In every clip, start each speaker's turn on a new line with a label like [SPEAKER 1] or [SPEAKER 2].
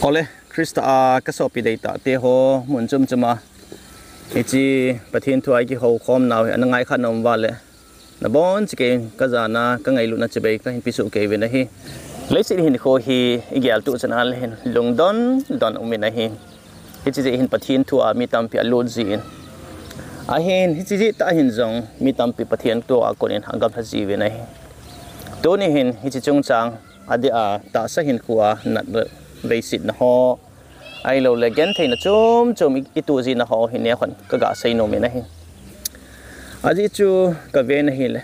[SPEAKER 1] Ole Krista ka so pi data te ho mun chum chuma ichi pathin thu ai ki ho khom naw an ngai khan nom wale na bon chi ke ka jana ka ngai lu na chibai ka hin pisu ke ve na hi leisi hin kho hi igyal tu chanal hin lungdon don umi na hi ichi je hin pathin thu a mi tam pi alod ji in a hin ichi ji ta hin jong mi tam pi pathian tu a konin hangam ha ji ve na hi to ni hin ichi chung chang adi a ta sa hin khuwa nat basic na ho ai lo legend thei na chum itu ji na ho hi ne khon ka ga sei no me na hi aji chu ka ve na hi le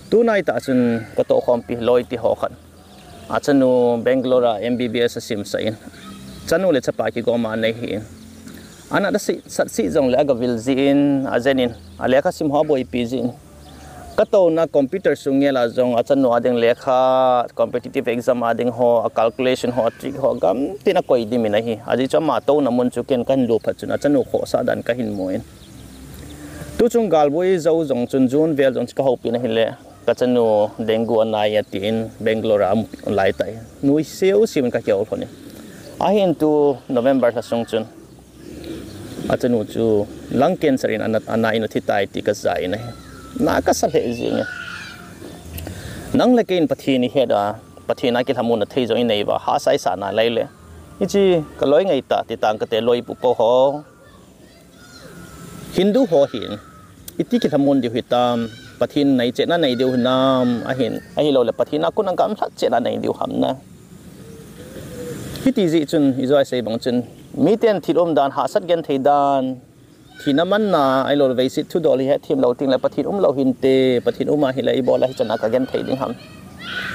[SPEAKER 1] tu nai ta chun ka to khom pi loi ti ho khan a chanu Bangalore MBBS sim sa in chanu le chapa ki go ma nei hi ana da si jong le ga vil ji in azenin ale ka sim ho boi pi jin ka to na computer sungela jong achanu adeng lekha competitive exam adeng ho calculation ho trick ho gam tina koi di mina hi aji chama to na mun chu ken kan lu pha chuna chanu kho sa dan ka hin moin tu chung galboi zo jong chun jun vel jong ka ho pi na hi le ka chanu dengu anai atin Bangalore am lai tai nui seu sim ka kyol phone a hin tu November sa sung chun achanu chu lung cancer in anai no thitai ti ka zai na na ka sa le jing nang le ken pathini heda pathina ki thamun thei jo nei ba ha sai sa na lai le ichi ka loi ngai ta ti tang ka te loi pu po ho Hindu ho hin iti ki thamun di hitam pathin nei che na nei deu nam a hin a hi lo le pathina kun ang kam that che na nei deu ham na hiti ji chun izoi sei bang chun mi ten thilom dan ha sat gen thei dan thina man na ai lo ve sit thu doli he thim lo ting la pathin lo hin te pathin uma hi la i bola hi chana ka gen thei ding ham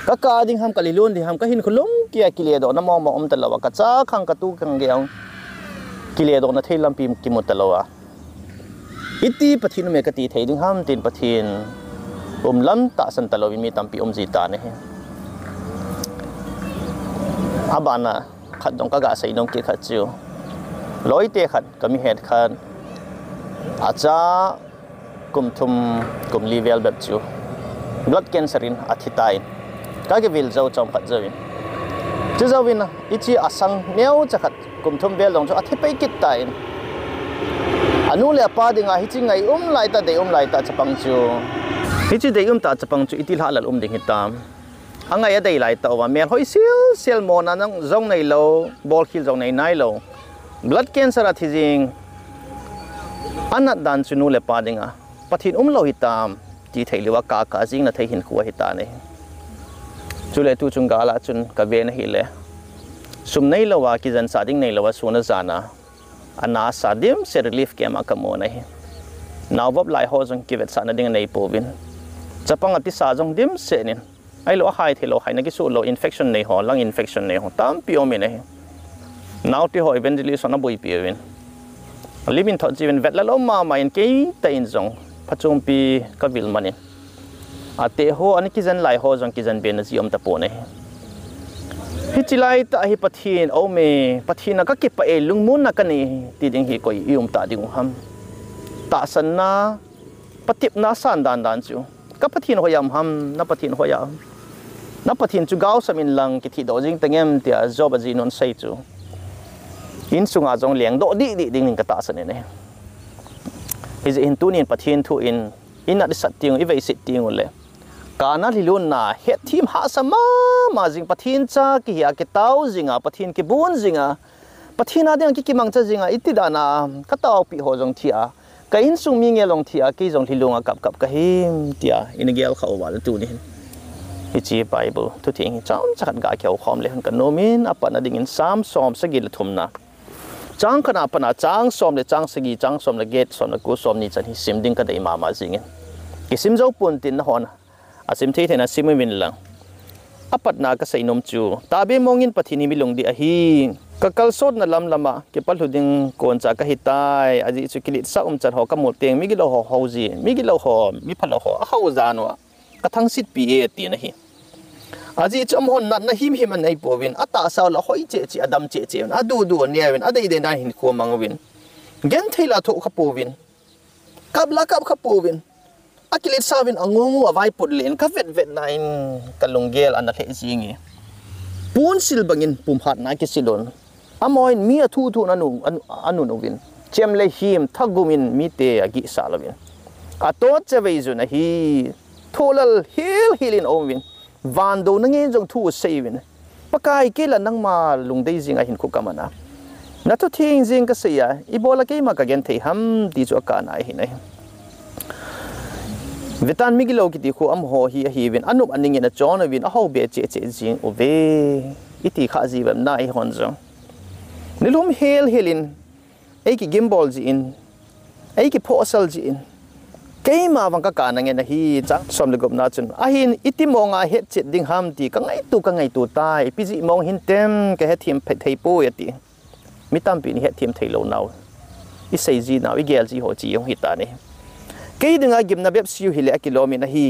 [SPEAKER 1] ka ding ham kalilun di ham ka hin khulum kia kile do na mo ta lawa ka cha khang ka tu khang geang kile do na thei lam pi ki mot lawa iti pathin me ka ti thei ding ham tin pathin lam ta san ta lo mi tam pi ji ta ne he abana khat dong ka ga sai nong ki khat chu loi te khat ka mi het khan acha kum level bab chu blood cancer in athitai ka ge vil zo chom khat zawin chu zawin ichi asang neu chakhat kum thum vel long chu athipai kit tai anu le pa dinga hi chi ngai lai ta chapang chu hichi de ta chapang chu itil halal ding hitam angai a dei lai ta wa mel hoi sel mon anang zong nei lo ball khil zong nei nai lo blood cancer athijing anat dan chunu le pa dinga pathin lo hitam ti theilewa ka jing na thei hin khuwa hita ne chule tu chunga la chun ka ve na hi le sum nei lawa ki jan sa ding nei lawa suna jana ana sadim se relief ke ma ka mo na hi naw bob lai ho jong ki vet sa na ding nei povin chapang ati sa jong dim se nin ai lo hai thelo hai na ki su lo infection nei ho lung infection nei ho tam pio me ne naw ti ho eventually sona boi piwin living thought even vet la lo ma in ke ta in jong phachum pi ka vil manin ate ho an ki jan lai ho jong ki jan ben ji om ta po ne hi chilai ta hi pathin o me pathina ka ki pa e lungmun na ka ni ti ding hi koi yum ta ding ham ta san na patip na san dan chu ka pathin ho yam ham na pathin ho ya na pathin chu gao samin lang ki thi do jing tangem tia job ji non sei chu in sunga jong leng do di ding ka ta san ne is in tunin pathin thu in at sating i ve siting le kana lilun na he thim ha sama ma jing pathin cha ki ya ke tau jinga pathin ki bun jinga pathina ding ki mangcha jinga itidana ka taw pi ho jong thia ka in sung mi nge long thia ki jong thilunga kap ka him tia in gel khaw wal tu ni ichi bible thu thing cham chakat ga khaw khom le han ka nomin apana ding in sam som sagil thumna chang khana pana chang som le chang sagi chang som le gate som le ku som ni chan hi sim ding ka dei ma jing ki sim zo pun tin na hon asim thei thena simin lang apat na ka sainom chu tabe mongin pathini milung di a hi kakal sod na lama ke palhuding kon cha ka hitai aji chu kilit sa chan ho ka moteng mi gilo ho hoji mi gilo ho mi phalo ho a ho zanwa ka thang sit pi e ti na hi aji chom hon na him nei povin ata saw la hoi che adam che adu niawin adai de na hin ko mangwin gen theila tho kha povin kabla kap kha povin akilit sabin angungu awai pudlen ka vet nain kalunggel an the jingi pun silbangin pumhat na ki silon amoin mi thu thu anu no win chem le him thagumin mi te agi salavin atot che veizun hi tholal hilin omwin van do nange jong thu seivin pakai ke la nangma lungdei jinga hin khu kamana na to thing jing ka seya ibola ke ma ka gen thei ham ti chu ka na hi nai vitan migilo ki ti khu am ho hi win anup aning na chon win a ho be che jing ove iti kha ji bam na hi hon jong nilum helin ei ki gimbal ji in ei ki phosal ji in keima wang ka na nge na hi chang som le gop na chun a hin iti monga het chet ding ham ti ka ngai tu tai piji mong hin tem ka he thim thei po yati mitam pi ni he thim thei lo naw I sei ji naw I gel ji ho ji yong hi ta ni ke dinga gim na bep siu hi le kilomi na hi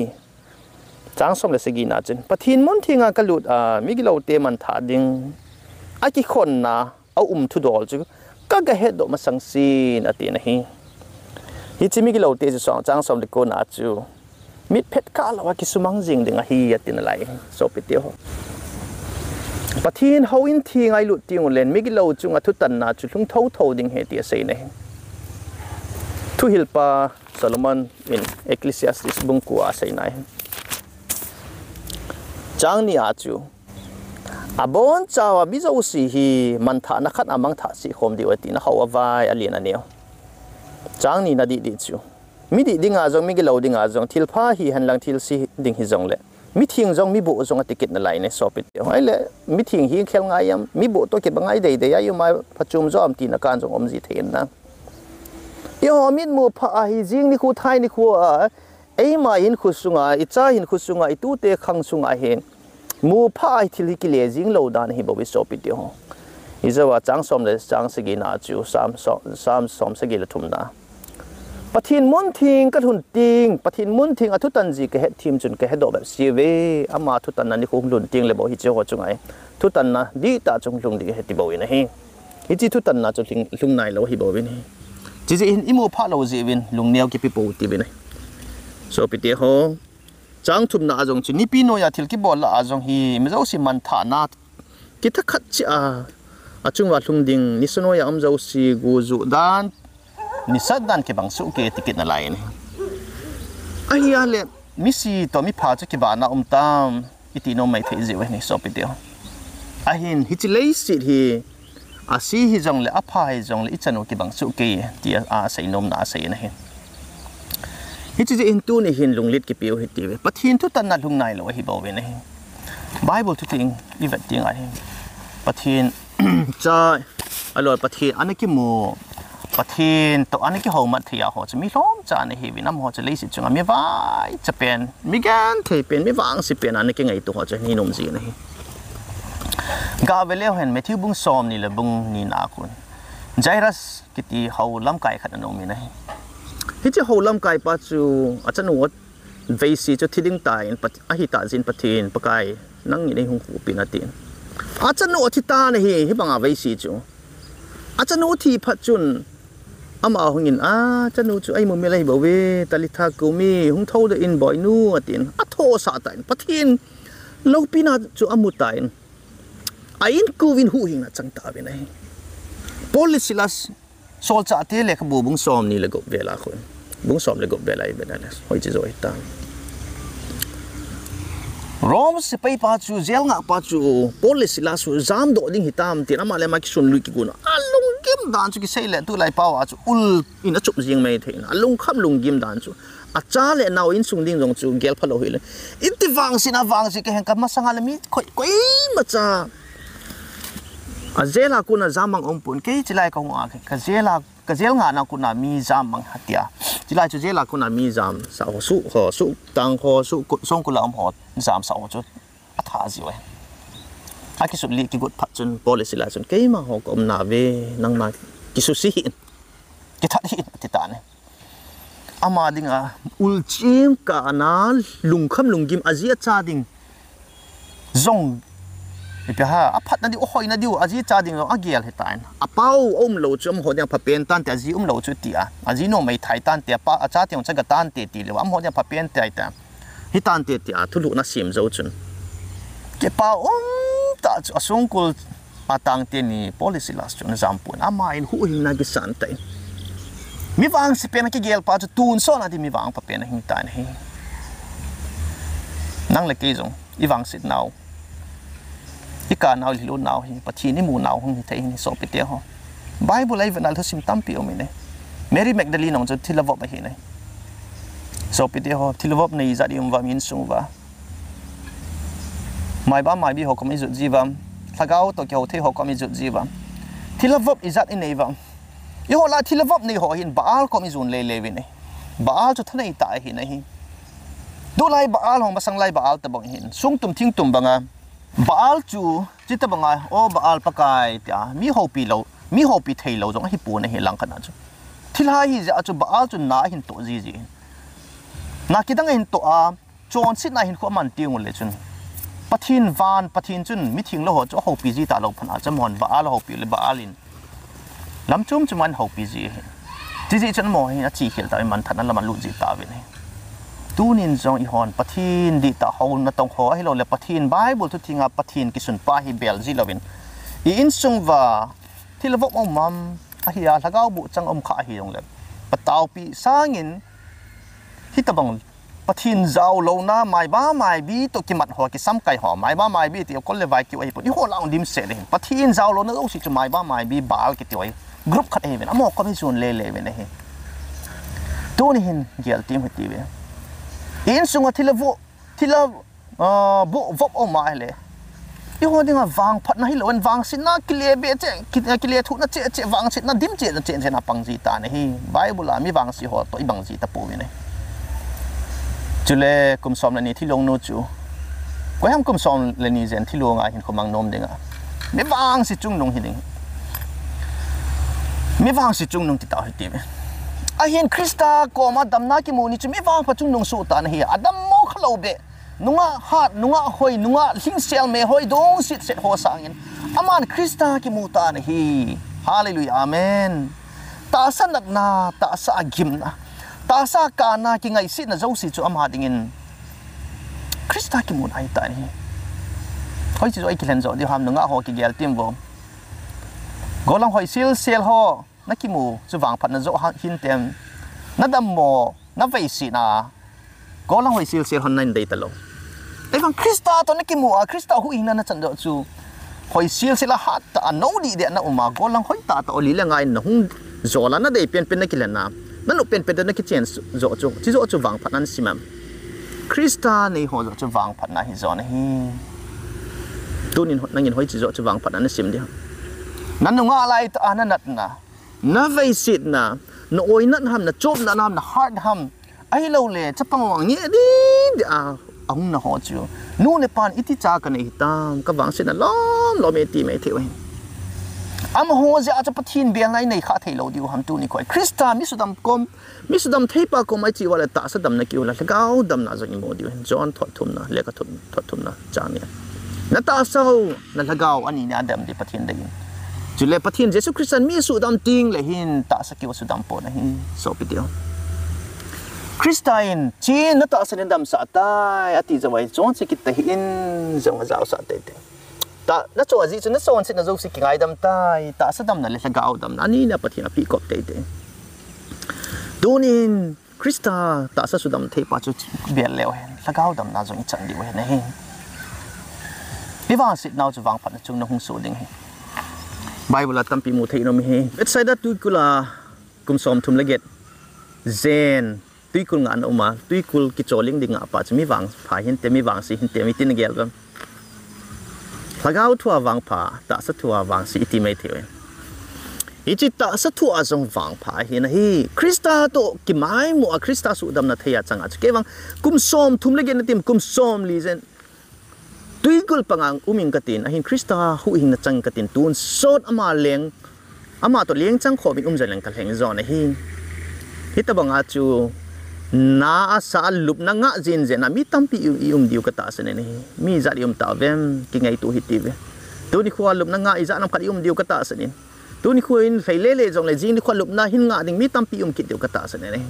[SPEAKER 1] chang som le segi na chun pathin mon thinga ka lut a mi gilo te man tha ding a ki khon na au thu dol chu ka ga he do ma sang sin ati na hi hi chimi ki lo te chu song chang som le ko na chu mit phet ka lawa ki sumang jing ding a hi atin lai so piti ho pathin ho in thi ngai lu ting len mi ki lo chung a thu tan na chu hlung tho ding he ti sei nei thu hilpa Solomon in Ecclesiastes bung ku a sei nai chang ni a chu abon chawa bizo si hi man tha na khat amang tha si khom di wati na hawa vai alien aneo chang ni na di chu mi di dinga jong mi gi lo dinga jong thil pha hi han lang thil si ding hi jong le mi thing jong mi bo jong a ticket na lai ne so pit hai le mi thing hi khel ngai yam mi bo to ke bangai dei dei ayu mai phachum zo am ti na kan jong om ji thein na yo min mu pha hi jing ni khu thai ni khu a ei ma in khu sunga I cha hin khu sunga I tu te khang sunga hen mu pha ai thil ki le jing lo dan hi bo bi so pit ho izawa chang som le chang segi na chu sam som segi le thum na pathin mun thing ka thun ting pathin mun thing athu tan ji ke he thim chun ke he do ba si ve ama thu tan na ni khung lun ting le bo hi che ho chungai thu tan na di ta chung lung di he ti bo ina hi hi chi thu tan na chu lung nai lo hi bo win hi ji ji in imu pha lo ji win lung neu ki pi po ti bin so pi te ho chang thum na ajong chu ni pi no ya thil ki bol la ajong hi mi zo si man tha na ki tha khat chi a chung wa lung ding ni sono ya am zo si gu zu dan ni sad dan ke bang su ke ticket na lai ni ai ya le mi si to mi pha chu ki ba na tam iti no mai thei ji we ni so pi te a hin hi chi lei si hi a si hi jong le a pha hi jong le I chanu ki bang su ke ti a sai nom na sai na hi hi chi in tu ni hin lung lit ki piu hi ti we pathin thu tan na lung nai lo hi bo we ni bible thu ting I vet ting a hi pathin cha alor pathin anaki mu pathin to anaki ho mat thia ho chmi hlom cha ne hi winam ho cha lei si chunga mi vai cha pen mi gan thei pen mi wang si pen anaki ngai to ho cha ni nom ji ne hi ga vele hen Matthew bung som ni le bung ni na kun Jairus kiti ho lam kai khat no mi ne hi che ho lam kai pa chu achanu ve si chu thiding ta in pat a hi ta jin pathin pakai nang ni nei hung hu pinatin achanu thi ta ne hi banga ve si chu achanu thi phat chun ama hungin chanu chu ai mo me lai bo we talitha ku mi hung tho de in boy nu atin a tho sa tain pathin lo pina chu amutain ain ku win hu hing na chang ta be nai polisilas sol cha te le khabu bung som ni le go vela khun bung som le go vela I benanas hoi chi zo ta Rom se pai pa chu zel nga pa chu polisilas su zam do ding hitam tin ama le ma ki sun lu ki gun alung gim dan chu ki sei le tu lai pa wa chu ul in a chup jing mai thein alung kham lung gim dan chu a cha le naw in sung ding jong chu gel phalo hi le iti wang si ke hen ka ma sanga le mi koi ma cha a zela kuna zamang ompun ke chilai ka nga ka zel nga na kuna mi zamang hatia chilai chu zela kuna mi zam sa su tang ho su song kula am ho zam sa ho chu a tha ji we a ki su li ki gut phat chun policy la chun ke ma ho kom na ve nang ma ki su si ki tha hi ti ta ne ama dinga ul chim ka na lung kham lung gim azia cha ding zong Ipa ha apat na di ohoy na di aji cha ding lo agial hetain apau lo chum ho dia phapen tan te aji lo chu ti aji no mai thai tan te pa acha tiong chaga tan te ti le am ho dia phapen te ta hi tan te ti thulu na sim zo chun ke pa ta asung kul atang tiani policy las chun zampun ama in hu hin na gi san tai mi wang si pen ki gel pa chu tun so na di mi wang pa pen hin tan hi nang le ke jong I wang sit now I ka now li lu now hi pathi ni mu now hung thei ni so pe te ho bible ai vanal thosim tam pi o mi ne Mary Magdalene ong chu thilavop ma hi ne so pe te ho thilavop nei za di um wa min sung wa mai ba mai bi ho ko mi zu ji wam thagao to kyau the ho ko mi zu ji wam thilavop izat in nei wam I ho la thilavop nei ho hin baal ko mi zun le le wi ne baal chu thanai ta hi ne hi do lai baal hong basang lai baal ta bang hin sung tum thing tum banga baal chu chita banga o baal pakai tia mi ho pi thei lo jong hi pu na hi lang khana chu thilai hi ja chu baal chu na hin to ji ji na kidang hin to a chon sit na hin ko man tiung le chun pathin van pathin chun mi thing lo ho chu ho pi ji ta lo phana chamon baal ho pi le baalin lam chum chu man ho pi ji ji chan mo hi a chi khel ta man than la man lu ji ta ve ne tunin zong I hon pathin di ta ho na tong ho hi lo le pathin bible tu thinga pathin ki sun pa hi bel ji lovin I in sung wa thilavok om mam a hi a lagau bu chang om kha hi yong le pataw pi sangin hi tabang pathin zau lo na mai ba mai bi to ki mat ho ki sam kai ho mai ba mai bi ti ko le vai ki ai pu I ho laung dim se le pathin zau lo na o si chu mai ba mai bi bal ki ti oi group khat he ben amo ko mi sun le ben he tuni hin gel tim hi ti ve in sunga thilav bu vop o ma le I ho dinga wang phat na hi lo an wang sin na kile be che kile thu na che wang sin na dim che na pang ji ta ne hi bible a mi wang si ho to I bang ji ta pu wi ne chule kum som la ni thilong no chu ko ham kum som le ni zen thilong a hin ko mang nom dinga mi wang si chung nong hi ding mi wang si chung nong ti ta hi ti me a hian Krista ko ma damna ki mu ni chu mi wang pa chung nong su ta na hi adam mo khalo be nunga hat nunga hoi nunga hing sel me hoi dong sit set ho sangin aman Krista ki mu ta na hi hallelujah amen ta sanat na ta sa gim na ta sa ka na ki ngai sit na zo si chu am ha dingin Krista ki mu ai ta ni hoi chi zo ai ki len zo di ham nunga ho ki gel tim bo golang hoi sel ho na ki mu chu wang phat na zo hin tem na dam mo na vei si na ko lang hoi sil hon nain dei talo ai wang Krista to na ki mu a Krista hu ina na chan do chu hoi sil la hat ta no di de na uma go lang hoi ta oli la ngai na hung zo la na dei pen na ki la na no pen na ki chen zo chu chi zo chu wang phat nan simam Krista nei ho zo chu wang phat na hi zo na hi tunin nangin hoi chi zo chu wang phat na sim di nan nga lai ta na nat na vei sit na no oi na ham na chop na nam na hard ham ai lo le chapang wang ni di a ong na ho chu nu le pan iti cha ka nei tam ka wang sin na lom lo me ti me theu am ho ja cha pathin biang ngai nei kha thei lo diu ham tu ni koi Krista mi sudam thei pa kom ai chi wala ta sa dam na ki wala gau dam na zo ni mo diu John thot thum na le ka thot thum na cha ni na ta sau na lagau ani na dam di pathin dei chule pathin Jesu Christian mi su dam ting le hin ta sa ki su dam po na hin so pidio Christian chin na ta sa dam sa tai ati zawai chon si kit hin zong zao sa te ta na cho ji chu na son sin na zo si ki ngai dam tai ta sa dam na le ga au dam ani na pathin pi kop te tunin Krista ta sa su dam thei pa chu bel leo hen la ga au dam na zo ni chan di we na hin bi wang sit now chu wang phat na chung na hung su ding hi Bible at tampi mo thei no mi he website da tu kula kum som thum leget zen tui kul nga uma tui kul ki choling ding apa chmi wang pha hin te mi wang si hin te mi tin gel bam lagau thua wang pha ta sa thua wang si ti mai theu ichi ta sa thua zong wang pha hin hi Krista to ki mai mo a Krista su dam na theya changa ke wang kum som thum leget na tim kum som li zen tui kul pangang uming katin ahin Krista hu hing na chang katin tun sot ama to leng chang kho bin jaleng ka leng zon hi hitabanga chu na asa lup na nga jin na mi tampi diu ka ta sene ni mi za ta vem ki ngai tu hitive tu ni khwa lup na nga i za nam ka diu ka ta sene tu ni khuin feilele jong le jing ni khwa lup na hin nga ding mi tampi ki diu ka ta sene ni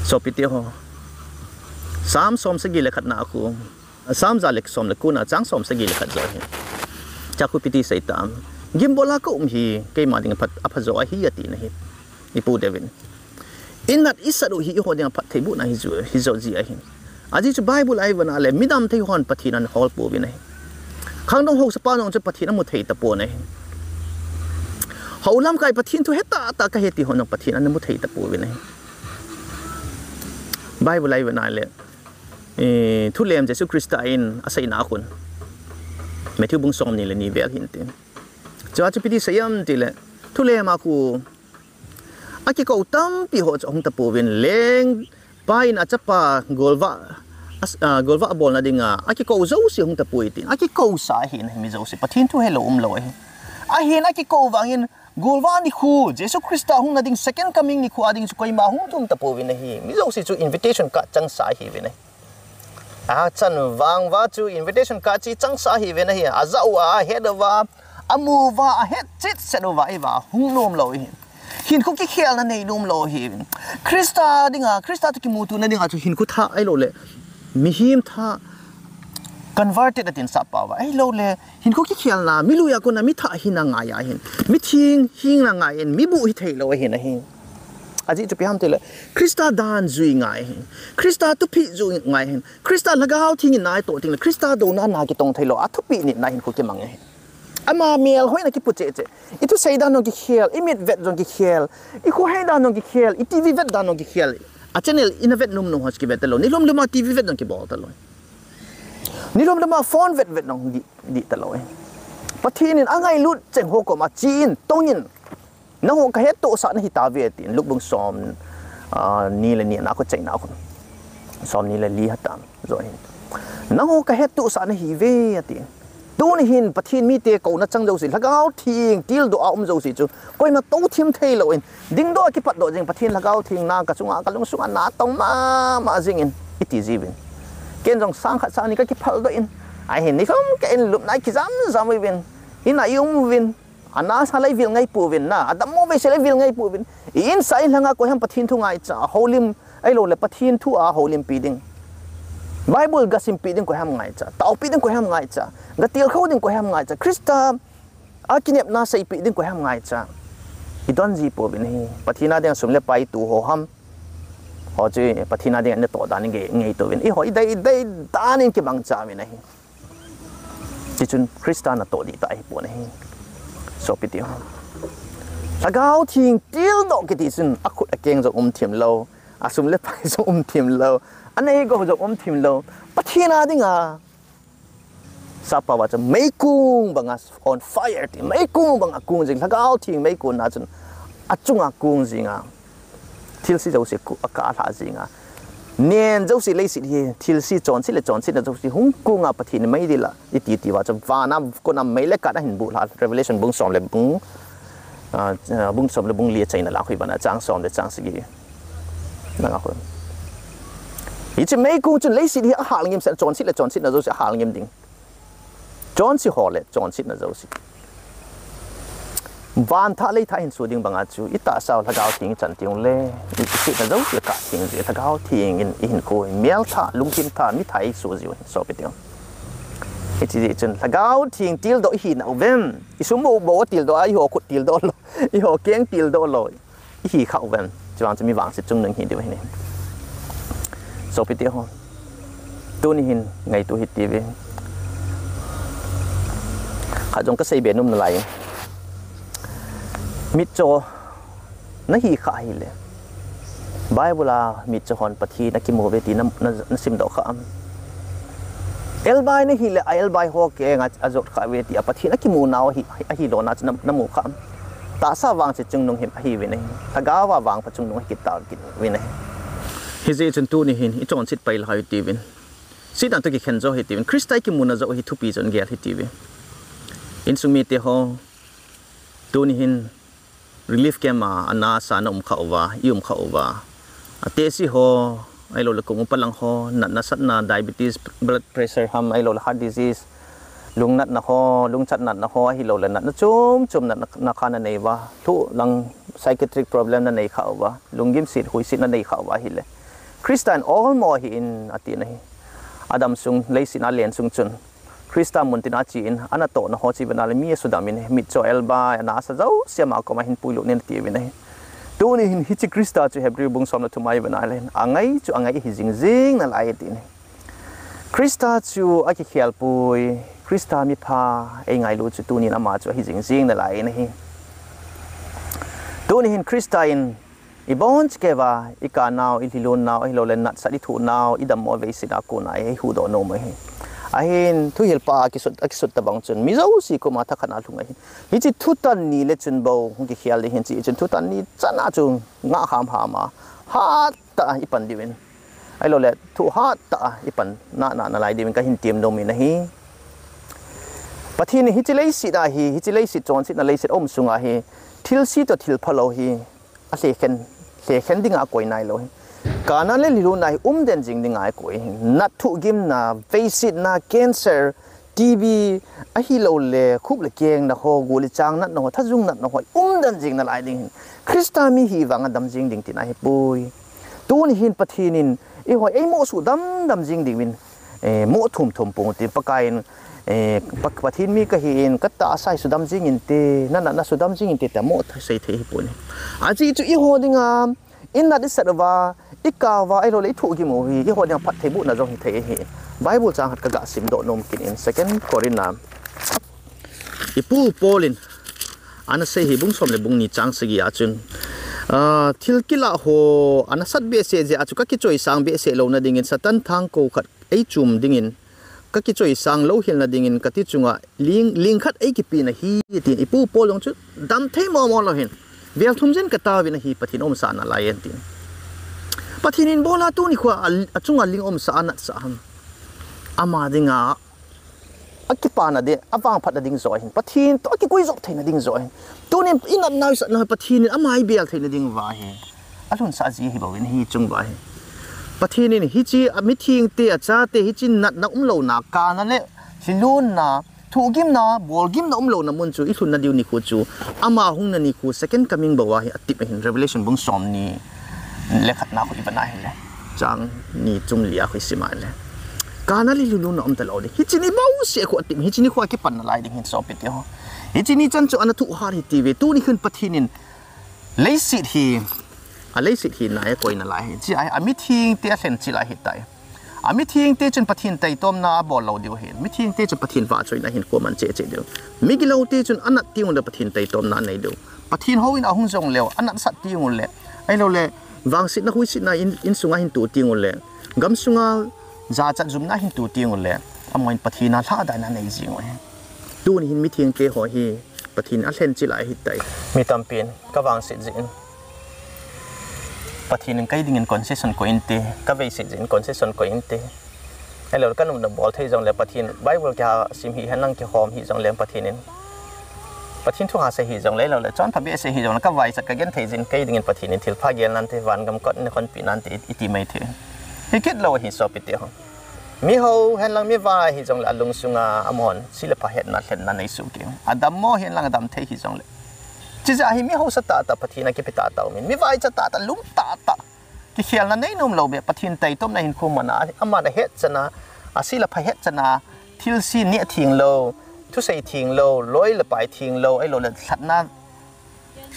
[SPEAKER 1] so piti ho sam som se gile khat na khu sam za lek som le kuna chang som se gile khat zo hi จากคุปิติใส่ตามยิมโบลาก็ฮีเกมาดิ่งพัดอภัจอยฮียตีนะฮินี่พูดเดวินอินนัดอิสระฮีโฮดิ่งพัดเทบุนะฮิโจจีไอฮิอาจิจุไบเบิลไอวันอะไรมิดามเทฮอนปฏินันฮอลปูวินะข้างตรงหกสปานองจะปฏินันมุเทตะปูนะเขาลำไก่ปฏินทุเฮตตากะเฮติฮอนองปฏินันมุเทตะปูวินะไบเบิลไอวันอะไรทุเรียนเจสุคริสต์อินอาศัยนาคุณไม่ที่บุ้งสมนี่เลยนี่เวลหินตินจะอาจจะพิธีสยามติเลยทุเรียนมาคูอากิโกตั้มปีหัวจะองตะปูวินเล้งไปน่าจะปากอลวาบอลน่ะดิ่งอากิโกเจ้าสิองตะปูตินอากิโกสาหินมีเจ้าสิปะทินทุเฮโลลอยอาหินอากิโกวังหินกอลวานี่คูเจสุคริสต์หงน่ะดิ่ง second coming นี่คูอาดิ่งสุกอยมาหงตุมตะปูวินนี่มีเจ้าสิจู invitation กัดจังสาหิวินอาจันวังว่าจู invitation กัดจีจังสาหิวินอาเจ้าว่าเฮดว่าอามูว่าเฮดจิตเสดว่าอีว่าหงนมลอยหินคุกกี้เขียลนั่นเองนมลอยคริสตาดิ่งคริสตาตุกิมูตุนั่นดิ่งจูหินคุท่าไอ้โลเลยมีหิมท่า converted ตินสับป่าวไอ้โลเลยหินคุกกี้เขียลน่ะมิลุยากุน่ะมิท่าหินนางไงหินมิทิ้งหินนางไงหินมิบุหิเทโลหินนะหินอาจิจุพิหามเตลคริสตาดานจุยไงคริสตาตุพิจุยไงคริสตาละก้าวทิ้งนายตัวทิ้งคริสตาโดนนากิตงเทโลอัตุปินินายหินคุกกี้มังไงอามาเมียลห้อยนักกิปุเจเจอิตุเซดานนกิเขียลอิมิดเวดนกิเขียลอิคูให้ดานนกิเขียลอิทีวีเวดดานนกิเขียลอาจารย์เนี่ยอินเวดนุ่มนุ่มหัวสกิเวดตลอดนี่ลมลมาทีวีเวดนกิบอลตลอดนี่ลมลมาฟอนเวดนดีตลอดปะทีนี่อ่างไงลุดเจงโฮกมาจีนตงยินน้องก็เฮ็ดโตสันฮิตาเวตินลูกบุงซอมนี่เลยเนี่ยนักก็ใจนักคนซอมนี่เลยลีฮัตตามจอยน้องก็เฮ็ดโตสันฮิเวตินตัวนี้หินปะทีนมีเตะกูนัดจังเจ้าสิแล้วก็เอาทิ้งติลดูเอาเจ้าสิจูก็ยังโตทิมเทลอินดิ้งโดกิปัดโดจิงปะทีนแล้วก็เอาทิ้งนากระสุงกระลุงสุงนาตองมาจิงอินอิติจีวินเกณฑ์จงสร้างขัดสร้างนี่ก็กิปัดโดอินไอเห็นนี่เขาเกณฑ์ลุบนายกิจามวินอินอายุมวินอันน่าสลายวิลไงปูวินนะอันดับโมไปสลายวิลไงปูวินอินใส่หลังก็ยังปะทีนทุ่งไงจ้าโฮลิมไอโลเลยปะทีนทุ่งโฮลิมปีดิ้งไบเบิลก็สิมปีดิ้งก็ยังไงจ้าเต่าปีดิ้งก็ยังไงจ้ากระเตียวเขาดิ้งก็ยังไงจ้าคริสต์อากินเนบน่าใส่ปีดิ้งก็ยังไงจ้าอีดอนจีปูวินฮีปะทีน่าเดียงสมเลไปตัวหัวห้ำพอจีปะทีน่าเดียงเนี่ยตัวดานิงเกงไงตัววินอีหัวอีได้ดานิงเก็บังจ้าวินฮีที่จุนคริสต์น่ะตัวดีตายปูนฮีสอบไปเดียวแล้วก็เอาทิ้งติลดอกกิติสุนอักขุดอักเกงจะทีมเราอาสมเลไปจะทีมเราอันนี้ก็จะทีมเราปะทีน่าดิ้งสับปะว่าจะไม่กุ้งบังอา on fire ที่ไม่กุ้งบังอากุ้งจริงแล้วก็เอาทิ้งไม่กุ้งน่าจะอาจุงอากุ้งจริงทิลซีจะอุกอากาศจริงเนียนจะอุเลยสิที่ทิลซีจอนสิเลยจอนสินะจะอุหุ่งกุ้งปะทีนี่ไม่ดีละอีตีว่าจะวานาก็นำไม่เล็กกันเห็นบุหรี่ revelation บุ้งสอมเลยบุ้งสอมเลยบุ้งเลี้ยใจนั่นละคุยบ้านจางสอมเลยจางสิกีนั่นก็คืออีจะไม่กุ้งจนเลยสิที่หาลิงยิมเสร็จจอนสิเลยจอนสินะจะหาลิงยิมดิ่งจอนสิหอเลยจอนสินะจะสิวันท่าเลยท่าเห็นสูดิ่งบางอาจูอิตาสาวถ้าเขาทิ้งจันทิ้งเลยอีสินะจะสิกะทิ้งสิถ้าเขาทิ้งอินคุยเมียลท่าลุงทิมท่ามิไทยสูจิวสอบไปเดียวอีจีจนถ้าเขาทิ้งติลโดหินเอาเว้นอีสมบูรณ์บอกติลโดอีหัวขุดติลโดเลยอีหัวเกี้ยงติลโดเลยอีหีเข้าเว้นจะวางจะมีวางสิจุงหนึ่งหินเดียวนี่สอบไปเดียวตัวนี้หินไงตัวหินตีเว้ข้าจงก็ใส่เบียนุ่มอะไรมิจโจนั่นหีขาหิเลยบายเวลามิจโจฮอนปะทีนักกิโมเวตีนั่นซิมดอกขามเอลบายนี่หิเลยเอลบายหัวเกงอาจจะขาเวทีปะทีนักกิโมนาวหิโลน่าจะน้ำมูกขามตาสาวางจะจุงนงหิมหิวินัยถ้าก้าววางปะจุงนงกิตากินวินัยฮิเจจนตัวนี่หินอีจอนสิทไปลายตีวินสิดันตัวกิเข็นโจหิตีวินคริสต์ไตกิโมน่าจะหิทุปีจนเกียร์หิตีวินอินสุมีเตโฮตัวนี้หินrelief camp ana sana khauwa yum khauwa atesi ho ailo la kung palang ho na sat na diabetes blood pressure ham ailo la heart disease lung nat na ho lung chat nat na ho hi lo la nat na chum na khana nei wa thu lang psychiatric problem na nei khauwa lungim sit hui sit na nei khauwa hi le christian all mo hi in ati na hi adam sung leisin a len sung chun คริสต์มุนตินาจีนอันนั้นโตนะฮอจีเป็นอะไรมีสุดามินมิดโจเอลบานาซาเจ้าเสียมาก็มาเห็นปุยลุเนี่ยตีวินตัวนี้ฮิจิคริสต์จูเฮบริบุงสมนะทุมายเป็นอะไรอังไงจูอังไงฮิจิงจิงนั่นแหละตีนี่คริสต์จูอากิเขียลปุยคริสต์มีพาไอ้ไงรู้จูตัวนี้นะมาจูฮิจิงจิงนั่นแหละนี่ตัวนี้ฮินคริสต์อินอีบอนส์เกว่าอีกาหนาวอีลิลุนหนาวอีโลเลนนัดสัตย์ถูหนาวอีดัมโมเวสิดากูนายฮูโดโนมเฮอาหินทุเฮลปากิสุดตะบังจุนมิจาอุสิโกมาทักขนาดลุงไอฮิจิทุตันนี่เลจุนบ่หุ่นกิเขียลเลยหินจิจุนทุตันนี่จันอาจุงงาหามหามาฮัตตาอีปันดิวินไอโลเลทุฮัตตาอีปันนาอะไรดิวินก็หินเตรียมโนมินะฮิปะทีนี่ฮิจิเลสิดาฮิฮิจิเลสิจอนสินาเลสิอมสุงาฮิทิลสิตัวทิลพะโลฮิอาเซเคนดิ้งอากอยนายเลยการนั้นเลยรู้นายเดนจิงดิ้งอากอยนัดทุกิมนาเฟซิตนาแคนเซอร์ทีบีอะฮิโลเลคุกเลเกงนะโฮกูลิจางนัดนะโฮทัจุงนัดนะโฮเดนจิงนั่นไอดิ้งคริสตามีฮีวังดำจิงดิ้งที่นายปุยตัวนี้หินปะทีนินไอ้หัวไอ้โมสุดำจิงดิ้งวินโมทุ่มปงติปะกายปะทีนมีก็เห็นก็ตาใส่สุดดำจิงอินเตนั่นสุดดำจิงอินเตแต่โมใส่เทฮิปุยอาจีจุอีหัวดิ้งอินนัดอิสระว่าอีกาวว่าไอ้เราเลยถูกกี่โมฮีอีหัวดิ้งพัดเทบุน่ะจงเทฮิไบเบิลจางหัดกระกะสิมโดนมกินอิน second โครินนามอีปูโปลินอันนั้นเสียบุ้งสมเลยบุ้งนี่จางสกีอาจุนทิลกิลาโฮอันนั้นสัตว์เบี้ยเสียอาจุก็คิดจ่อยสางเบี้ยเสียเรานะดิ้งอินสัตันทางกูขัดไอจุ่มดิ้งอินก็คิดจ่อยสางเราเห็นนะดิ้งอินก็ที่จุงอ่ะลิงขัดไอกี่ปีนะฮีตีอีปูโปลงจุดดำเทมอเราเห็นเวลทุ่มเส้นกระตาวินะฮีปะทินอมสานอะไรยันตีปะทินินโบราณตัวนี้ขวาจุงอ่ะลิงอมสานสามอามาดิ้งอ่ะอักปานะเดอวางพัดดิ้งจอยปะทินตัวอักกุยจบเทนดิ้งจอยตัวนี้อินัดน่าสัตว์นะปะทินอามาเบียลเทนดิ้งว่าเฮอรุณสาจีฮิบวินฮีจุงว่าเฮปะทีนี่ฮิจิมิทิงเตะจ้าเตะฮิจินัดนักโลนักการนั่นแหละฮิลุนนะถูกกิมนะบอลกิมนะโลนัมุนจูอิทุนนัดดิวนิคูจูอามาหุงนันนิคู second coming บอกว่าอติเป็น revelation บุ้งสอมนี่เล็กขัดนาคุยบันไดเลยจังนี่จุ่มเลียคุยสิมาเลยการนั่นลิลุนนะอมตลอดเลยฮิจินี่บ้าเสียขวดติมฮิจินี่ขวดกี่ปันอะไรดิ่งสอบไปเดียวฮิจินี่จันจูอันนั้นถูกหาริตีเวตู้นี่ขึ้นปะทีนินเลยสิทีอะไรสิทีนายก็อินอะไรจีไออามิทิงเตะเส้นจีไรเหตุใดอามิทิงเตะจนปะทินไตต้มนาบอลเราเดียวเห็นมิทิงเตะจนปะทินว่าช่วยนายเห็นกลัวมันเจ๊เดียวมิกิเลาเตะจนอันนั้นติ้งเลยปะทินไตต้มนาในเดียวปะทินเขาอินเอาหุ่นจงเลวอันนั้นสัตว์ติ้งเลยไอเราเลยวางสิทธิ์นักวิสิทธิ์นายอินสุงาหินตูติ้งเลยกำสุงาจ่าจัดจุ่มนาหินตูติ้งเลยทำไมปะทินน่าท่าได้นั่นในจริงเลยดูนี่หินมิทิงเตะหัวฮีปะทินอันเส้นจีไรเหตุใดมีตำเปลี่ยนก็วางสิทธิ์จริงปะทีนึงก็ยิ่งเงินคอนเซชันก็อินเตะก็เวสิจินคอนเซชันก็อินเตะไอ้เราก็นุ่มบอลที่จังเลยปะทีนไบเบิลแกซิมฮีให้นั่งแกหอมฮีจังเลยปะทีนึงปะทีนทุกหาเสียฮีจังเลยเราเลยจอนพับเบี้ยเสียฮีจังแล้วก็ไวสักกันที่จินก็ยิ่งเงินปะทีนึงที่พาเย็นนั่นที่วันกำกดในคนปีนั้นที่อิติไม่ถึงฮีคิดเราฮีสอบไปเดียวมีเขาเห็นลังมีว่าฮีจังเลยลุงสุงาอมอนศิลปะเห็นนั่นเห็นนั่นในสุกี้อดัมโมเห็นลังอดัมเทฮีจังเลยจีจ่าหิมีเขาสตาร์ตปะทีนักกิจตาตามินมีไว้จะตาตาลุ่มตาตาที่เขียนนั่นในนุ่มเราเบียปะทีนไตต้มในหินคุมันอามาได้เฮ็ดจะนะอาศิลปะเฮ็ดจะนะทิลซีเนี่ยทิ้งโลทุเสยทิ้งโลร้อยละไปทิ้งโลไอโลเลยสัตว์น่า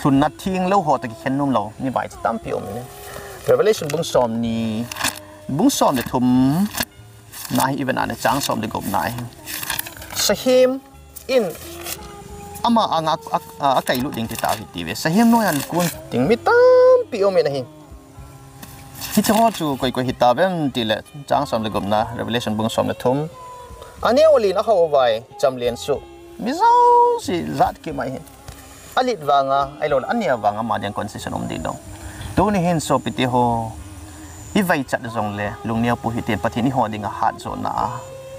[SPEAKER 1] สุนัขทิ้งโลหัวตะกี้เขียนนุ่มเรามีไว้จะตั้มเปียวมิน Revelation บุ้งสอมนี่บุ้งสอมเดือดทุ่มนายอีเวนต์อันจังสอมเดือดกบนายสหิมอินอามาอาไก่ลุดิ่งที่ตาหิตีเวสเฮียมน้อยอันกุนดิ่งมิตามปีโอเมนะฮิฮิตฮอจูก่อยฮิตาเบมตีเละจางสมเลยกุมนะ Revelation บุ้งสมเลยทุ่มอันนี้โอลีนะเขาเอาไว้จำเลียนสุมิซาสิจัดกี่ไม่เห็นอลิดวางไอโลนอันนี้วางมาเดียงคอนเซชันอมดีดงตัวนี้เห็นโซปิติโฮอีไว้จัดจงเลยลุงเนียวปูหิเตียนปะทีนี่ฮอดิ่งหัดโซน่า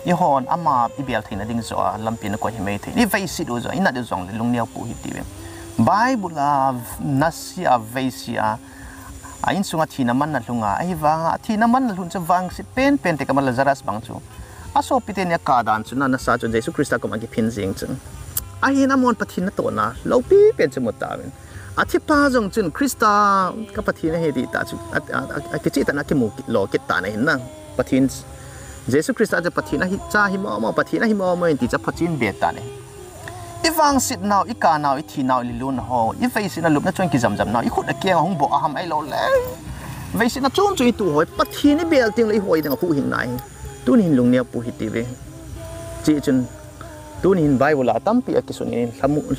[SPEAKER 1] ยี่ห้ออามาอีเบลที่นั่นดิ่งจ้าลำปีนก็เห็นไม่ถึงนี่เวสิดูจ้าอินาดูจงเลยลุงเนียวปูหิตีเวไบเบิลนัสยาเวสิอาอินสุงาทีน้ำมันนั่นลุงไอ้วางทีน้ำมันนั่นลุงจะวางสิเป็นแต่ก็มันละจารัสบางจูอาโซปิเตเนี่ยกาดานจุนั่นน่ะซาจูเยซูคริสต์ก็มากิพินซิงจังไอ้เห็นน้ำมันปะทีนั่นตัวน่ะเราปีเป็นจมูกตาเวนอาทิตย์ป้าจงจุนคริสต์ก็ปะทีนั่นเฮดีตาจูกิจิตานักกิมูโลกิตาเนี่ยเห็นนั่งปะที Jesu Christ aja pathina hi cha hi mo pathina hi mo in ti cha phachin be ta ne Ivang sit now ika now I thi now li lun ho I face na lup na chon ki jam now I khut na kiang hong bo aham ai lo le Face na chon chui tu hoi pathini bel ting le hoi dang khu hing nai tu nin lung nia pu hi ti ve chi chun tu nin Bible la tampi akisunin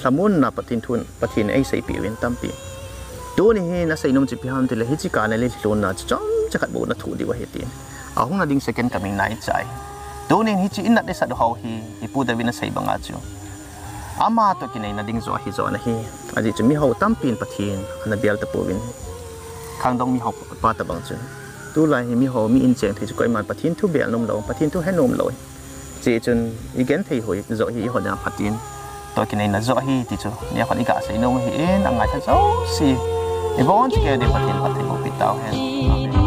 [SPEAKER 1] samun na pathin ai sei pi wen tampi tu ni na sei nom chi pi ham ti le hi chi ka na le lun na chom chakat bo na thu di wa hetin ahung na ding second coming night chai tu nin hi chi in na de sa do ho hi pu da win na sei banga chu ama to kinai na ding zo hi zo na hi aji chu mi ho tampin pathin ana bial ta po win khang dong mi ho pa ta bang chu tu lai hi mi ho mi in cheng thei chu koi man pathin thu bel nom lo pathin thu he nom loi chỉ chun igen thầy hồi rồi hi hồi nào phát triển tôi cái này là rồi hi thì chú nếu còn đi cả xây nông hi đang ngày tháng sáu si thì vốn chỉ cái để phát triển một tàu hen